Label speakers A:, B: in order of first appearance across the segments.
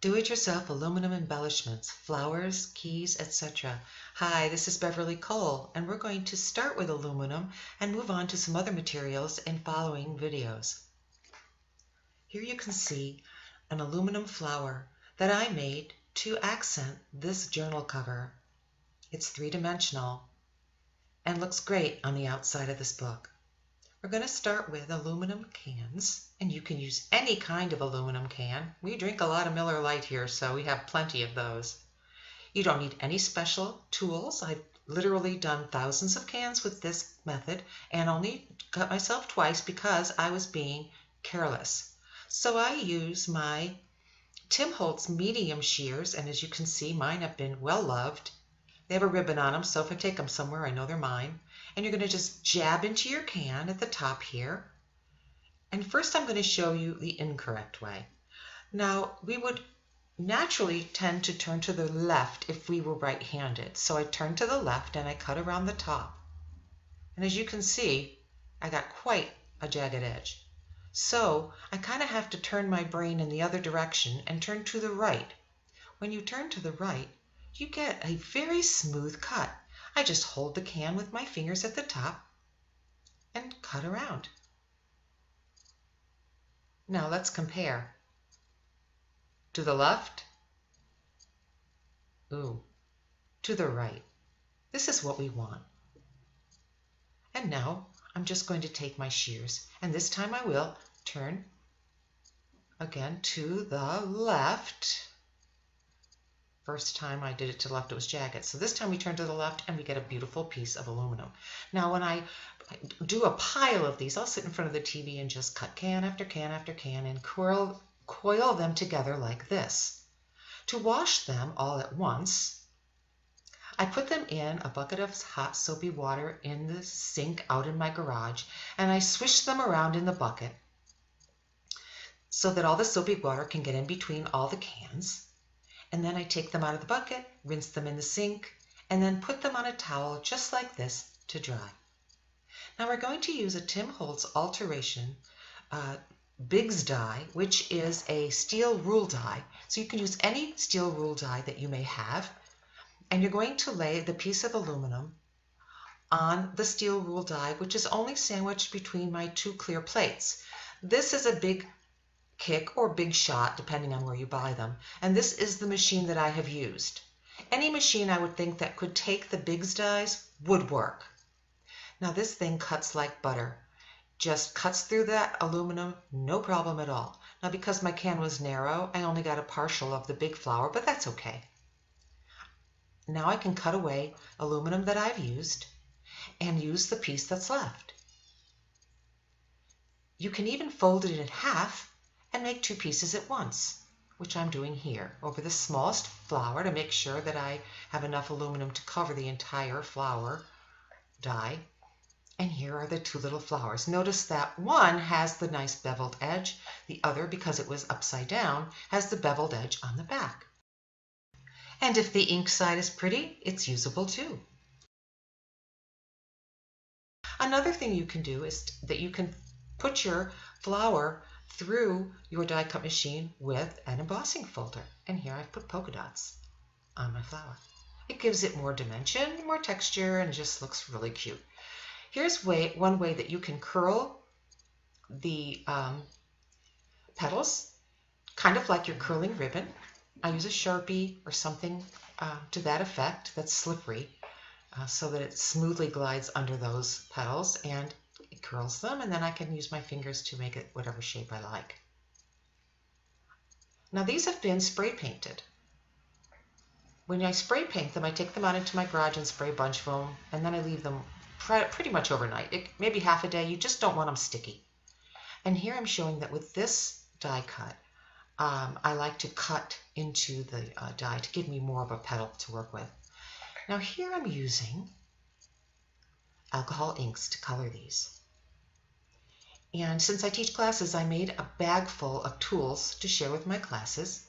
A: Do-it-yourself aluminum embellishments, flowers, keys, etc. Hi, this is Beverly Cole, and we're going to start with aluminum and move on to some other materials in following videos. Here you can see an aluminum flower that I made to accent this journal cover. It's three-dimensional and looks great on the outside of this book. We're going to start with aluminum cans, and you can use any kind of aluminum can. We drink a lot of Miller Lite here, so we have plenty of those. You don't need any special tools. I've literally done thousands of cans with this method and only cut myself twice because I was being careless. So I use my Holtz medium shears, and as you can see, mine have been well loved. They have a ribbon on them, so if I take them somewhere, I know they're mine. And you're going to just jab into your can at the top here. And first I'm going to show you the incorrect way. Now, we would naturally tend to turn to the left if we were right-handed. So I turn to the left and I cut around the top. And as you can see, I got quite a jagged edge. So I kind of have to turn my brain in the other direction and turn to the right. When you turn to the right, you get a very smooth cut. I just hold the can with my fingers at the top and cut around. Now let's compare. To the left, to the right. This is what we want. And now I'm just going to take my shears, and this time I will turn again to the left. First time I did it to the left, it was jagged. So this time we turn to the left and we get a beautiful piece of aluminum. Now when I do a pile of these, I'll sit in front of the TV and just cut can after can after can and coil them together like this. To wash them all at once, I put them in a bucket of hot soapy water in the sink out in my garage, and I swish them around in the bucket so that all the soapy water can get in between all the cans. And then I take them out of the bucket, rinse them in the sink, and then put them on a towel just like this to dry. Now we're going to use a Holtz Alteration Biggs die, which is a steel rule die. So you can use any steel rule die that you may have. And you're going to lay the piece of aluminum on the steel rule die, which is only sandwiched between my two clear plates. This is a big kick or big shot, depending on where you buy them. And this is the machine that I have used. Any machine I would think that could take the Biggs dies would work. Now this thing cuts like butter. Just cuts through that aluminum, no problem at all. Now because my can was narrow, I only got a partial of the big flower, but that's okay. Now I can cut away aluminum that I've used and use the piece that's left. You can even fold it in half and make two pieces at once, which I'm doing here over the smallest flower to make sure that I have enough aluminum to cover the entire flower die. And here are the two little flowers. Notice that one has the nice beveled edge. The other, because it was upside down, has the beveled edge on the back. And if the ink side is pretty, it's usable too. Another thing you can do is that you can put your flower through your die cut machine with an embossing folder. And here I've put polka dots on my flower. It gives it more dimension, more texture, and it just looks really cute. Here's one way that you can curl the petals, kind of like you're curling ribbon. I use a Sharpie or something to that effect that's slippery so that it smoothly glides under those petals and it curls them, and then I can use my fingers to make it whatever shape I like. Now these have been spray painted. When I spray paint them, I take them out into my garage and spray bunch foam, and then I leave them pretty much overnight. Maybe half a day. You just don't want them sticky. And here I'm showing that with this die cut, I like to cut into the die to give me more of a petal to work with. Now here I'm using alcohol inks to color these. And since I teach classes, I made a bag full of tools to share with my classes.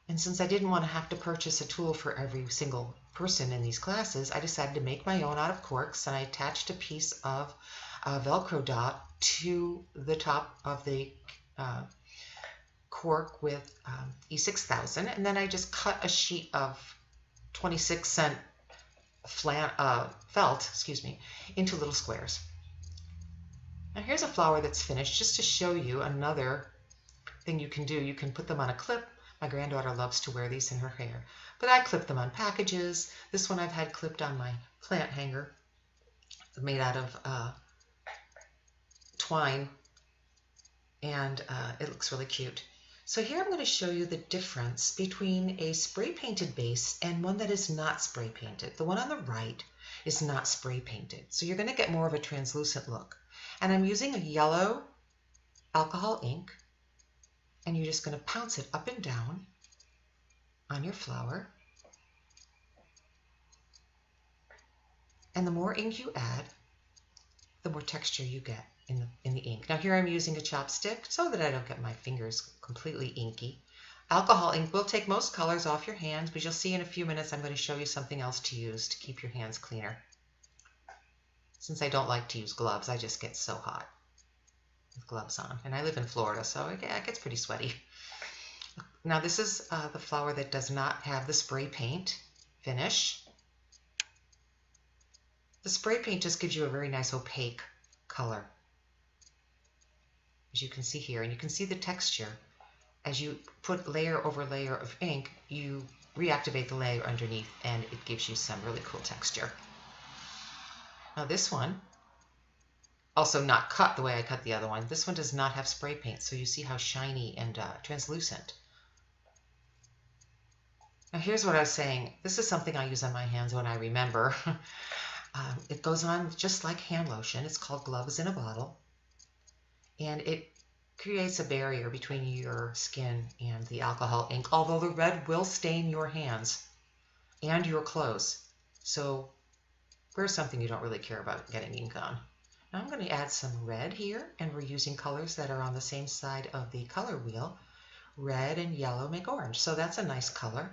A: And since I didn't want to have to purchase a tool for every single person in these classes, I decided to make my own out of corks, and I attached a piece of Velcro dot to the top of the cork with E6000, and then I just cut a sheet of 26-cent felt, into little squares. Now here's a flower that's finished, just to show you another thing you can do. You can put them on a clip. My granddaughter loves to wear these in her hair, but I clip them on packages. This one I've had clipped on my plant hanger, made out of twine, and it looks really cute. So here I'm going to show you the difference between a spray painted base and one that is not spray painted. The one on the right is not spray painted, so you're going to get more of a translucent look. And I'm using a yellow alcohol ink, and you're just going to pounce it up and down on your flower. And the more ink you add, the more texture you get in the ink. Now here I'm using a chopstick so that I don't get my fingers completely inky. Alcohol ink will take most colors off your hands, but you'll see in a few minutes I'm going to show you something else to use to keep your hands cleaner. Since I don't like to use gloves, I just get so hot with gloves on. And I live in Florida, so it gets pretty sweaty. Now this is the flower that does not have the spray paint finish. The spray paint just gives you a very nice opaque color, as you can see here. And you can see the texture. As you put layer over layer of ink, you reactivate the layer underneath, and it gives you some really cool texture. Now this one, also not cut the way I cut the other one, this one does not have spray paint, so you see how shiny and translucent. Now here's what I was saying. This is something I use on my hands when I remember. It goes on just like hand lotion. It's called Gloves in a Bottle, and it creates a barrier between your skin and the alcohol ink, although the red will stain your hands and your clothes. So wear something you don't really care about getting ink on. Now I'm going to add some red here, and we're using colors that are on the same side of the color wheel. Red and yellow make orange, so that's a nice color.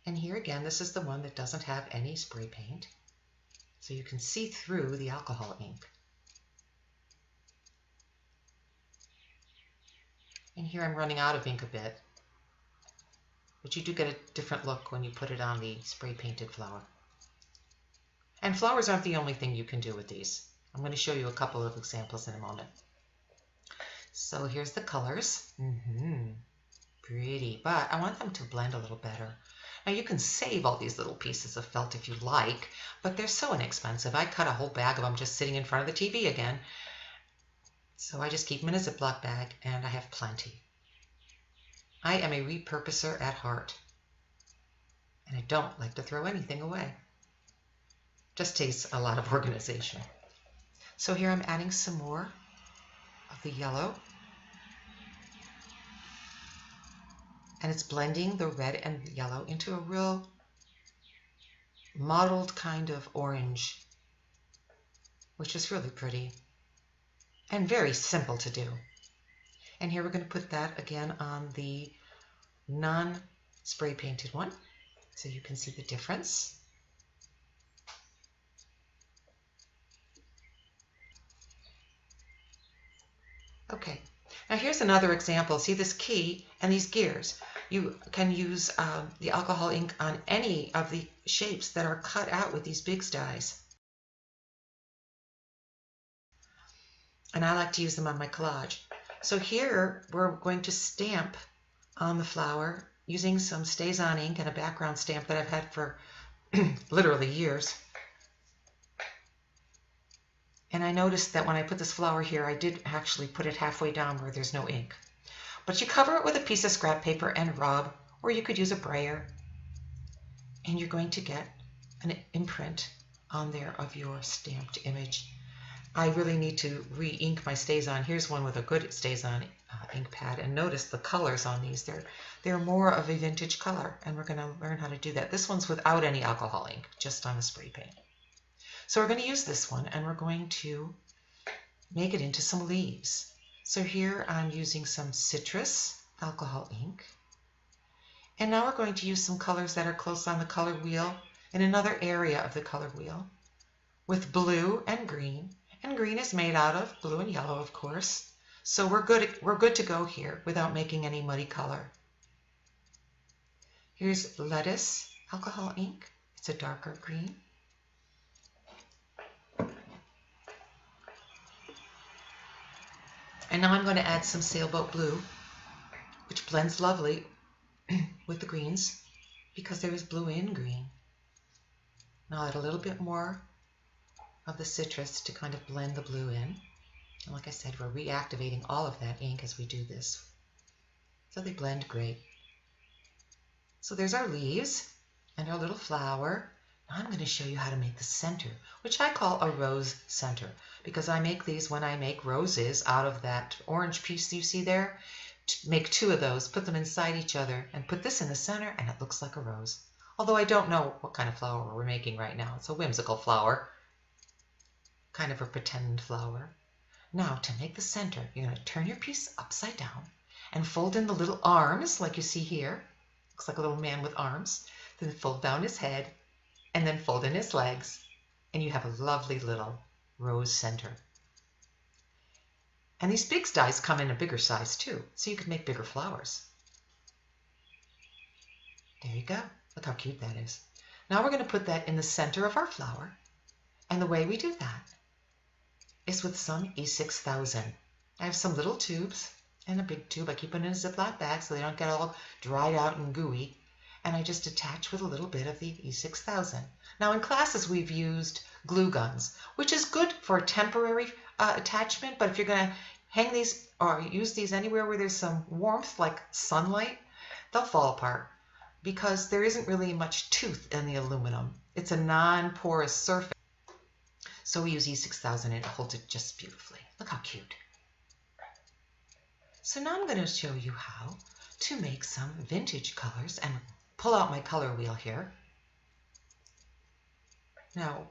A: And here again, this is the one that doesn't have any spray paint, so you can see through the alcohol ink. And here I'm running out of ink a bit, but you do get a different look when you put it on the spray painted flower. And flowers aren't the only thing you can do with these. I'm going to show you a couple of examples in a moment. So here's the colors. Pretty, but I want them to blend a little better. Now you can save all these little pieces of felt if you like, but they're so inexpensive. I cut a whole bag of them just sitting in front of the TV again. So I just keep them in a Ziploc bag, and I have plenty. I am a repurposer at heart, and I don't like to throw anything away. Just takes a lot of organization. So here I'm adding some more of the yellow, and it's blending the red and yellow into a real mottled kind of orange, which is really pretty and very simple to do. And here we're going to put that again on the non-spray painted one, so you can see the difference. Okay, now here's another example. See this key and these gears. You can use the alcohol ink on any of the shapes that are cut out with these Biggs dies. And I like to use them on my collage. So here we're going to stamp on the flower using some StazOn ink and a background stamp that I've had for literally years. And I noticed that when I put this flower here, I did actually put it halfway down where there's no ink. But you cover it with a piece of scrap paper and rub, or you could use a brayer. And you're going to get an imprint on there of your stamped image. I really need to re-ink my StazOn. Here's one with a good StazOn ink pad, and notice the colors on these. They're more of a vintage color, and we're going to learn how to do that. This one's without any alcohol ink, just on the spray paint. So we're going to use this one, and we're going to make it into some leaves. So here I'm using some citrus alcohol ink, and now we're going to use some colors that are close on the color wheel in another area of the color wheel with blue and green. And green is made out of blue and yellow, of course. So we're good to go here without making any muddy color. Here's lettuce alcohol ink. It's a darker green. And now I'm going to add some sailboat blue, which blends lovely with the greens because there is blue and green. Now I'll add a little bit more of the citrus to kind of blend the blue in. And like I said, we're reactivating all of that ink as we do this. So they blend great. So there's our leaves and our little flower. Now I'm going to show you how to make the center, which I call a rose center, because I make these when I make roses out of that orange piece you see there. Make 2 of those, put them inside each other, and put this in the center, and it looks like a rose. Although I don't know what kind of flower we're making right now. It's a whimsical flower, kind of a pretend flower. Now, to make the center, you're going to turn your piece upside down and fold in the little arms like you see here. Looks like a little man with arms. Then fold down his head and then fold in his legs. And you have a lovely little rose center. And these big dies come in a bigger size too, so you could make bigger flowers. There you go. Look how cute that is. Now we're going to put that in the center of our flower. And the way we do that is with some E6000. I have some little tubes and a big tube. I keep them in a Ziploc bag so they don't get all dried out and gooey. And I just attach with a little bit of the E6000. Now in classes we've used glue guns, which is good for a temporary attachment, but if you're going to hang these or use these anywhere where there's some warmth, like sunlight, they'll fall apart because there isn't really much tooth in the aluminum. It's a non-porous surface. So we use E6000 and it holds it just beautifully. Look how cute. So now I'm going to show you how to make some vintage colors and pull out my color wheel here. Now,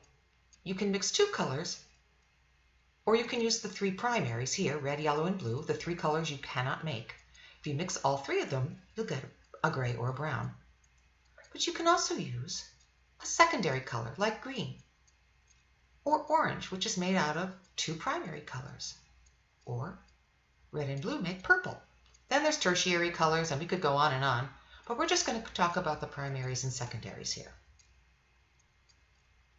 A: you can mix 2 colors, or you can use the 3 primaries here, red, yellow, and blue, the 3 colors you cannot make. If you mix all 3 of them, you'll get a gray or a brown. But you can also use a secondary color, like green, or orange, which is made out of 2 primary colors, or red and blue make purple. Then there's tertiary colors, and we could go on, but we're just going to talk about the primaries and secondaries here.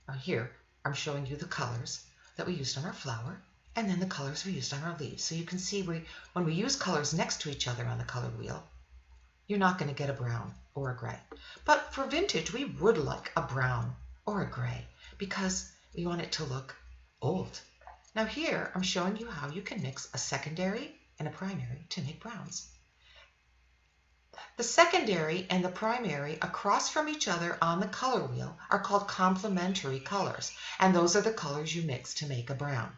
A: Now here, I'm showing you the colors that we used on our flower, and then the colors we used on our leaves. So you can see when we use colors next to each other on the color wheel, you're not going to get a brown or a gray. But for vintage, we would like a brown or a gray because we want it to look old. Now here, I'm showing you how you can mix a secondary and a primary to make browns. The secondary and the primary across from each other on the color wheel are called complementary colors, and those are the colors you mix to make a brown.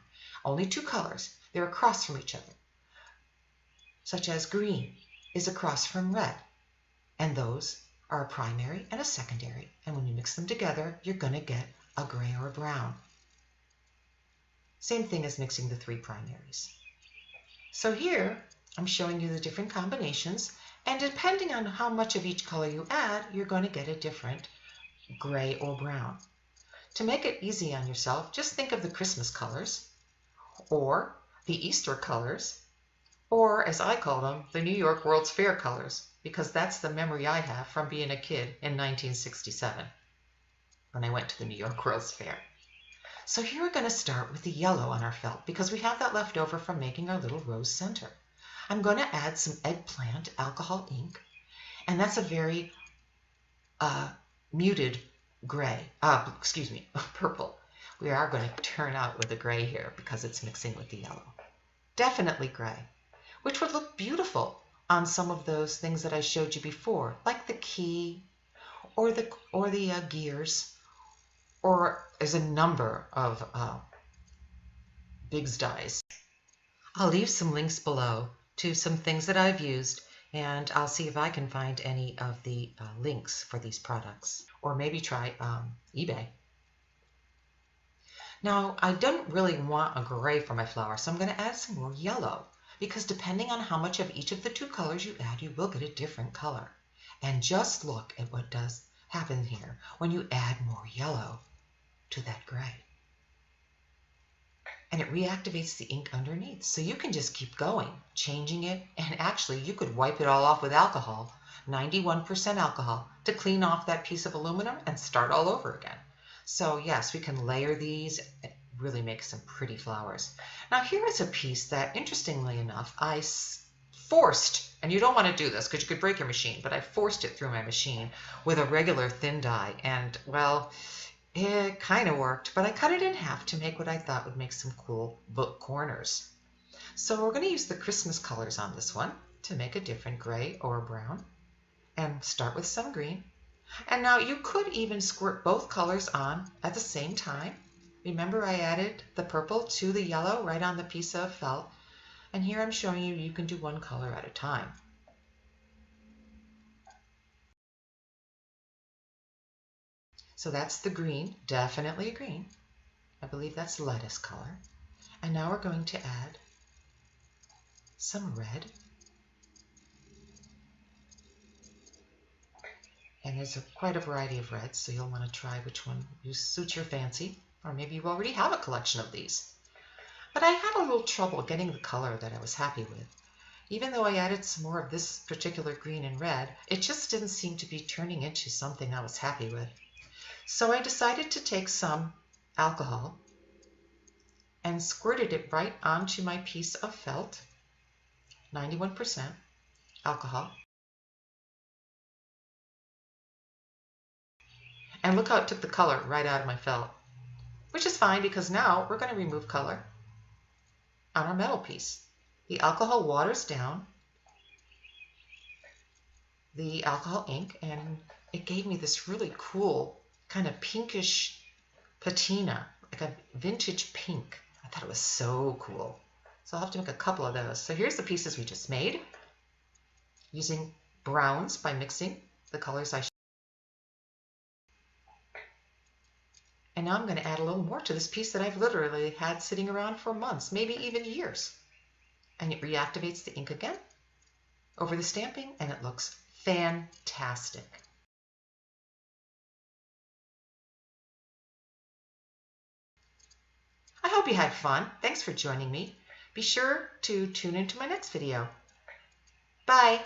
A: Only 2 colors. They're across from each other, such as green is across from red, and those are a primary and a secondary, and when you mix them together, you're going to get a gray or a brown. Same thing as mixing the 3 primaries. So here, I'm showing you the different combinations, and depending on how much of each color you add, you're going to get a different gray or brown. To make it easy on yourself, just think of the Christmas colors, or the Easter colors, or as I call them, the New York World's Fair colors, because that's the memory I have from being a kid in 1967, when I went to the New York World's Fair. So here we're going to start with the yellow on our felt, because we have that left over from making our little rose center. I'm going to add some eggplant alcohol ink, and that's a very muted gray, purple. We are going to turn out with the gray here because it's mixing with the yellow. Definitely gray, which would look beautiful on some of those things that I showed you before, like the key or the gears, or there's a number of Big's dies. I'll leave some links below to some things that I've used, and I'll see if I can find any of the links for these products, or maybe try eBay. Now, I don't really want a gray for my flower, so I'm going to add some more yellow, because depending on how much of each of the 2 colors you add, you will get a different color. And just look at what does happen here when you add more yellow to that gray. and it reactivates the ink underneath. So you can just keep going, changing it, and actually you could wipe it all off with alcohol, 91% alcohol, to clean off that piece of aluminum and start all over again. So yes, we can layer these and really make some pretty flowers. Now here is a piece that, interestingly enough, I forced, and you don't want to do this because you could break your machine, but I forced it through my machine with a regular thin die, and well, it kind of worked, but I cut it in half to make what I thought would make some cool book corners. So we're going to use the Christmas colors on this one to make a different gray or brown, and start with some green. And now you could even squirt both colors on at the same time. Remember, I added the purple to the yellow right on the piece of felt, and here I'm showing you can do one color at a time. So that's the green, definitely a green. I believe that's lettuce color. And now we're going to add some red. And there's quite a variety of reds, so you'll want to try which one suits your fancy, or maybe you already have a collection of these. But I had a little trouble getting the color that I was happy with. Even though I added some more of this particular green and red, it just didn't seem to be turning into something I was happy with. So I decided to take some alcohol and squirted it right onto my piece of felt, 91% alcohol. And look how it took the color right out of my felt, which is fine because now we're going to remove color on our metal piece. The alcohol waters down the alcohol ink, and it gave me this really cool kind of pinkish patina, like a vintage pink. I thought it was so cool. So I'll have to make a couple of those. So here's the pieces we just made using browns by mixing the colors I showed. And now I'm going to add a little more to this piece that I've literally had sitting around for months, maybe even years. And it reactivates the ink again over the stamping, and it looks fantastic. I hope you had fun. Thanks for joining me. Be sure to tune into my next video. Bye.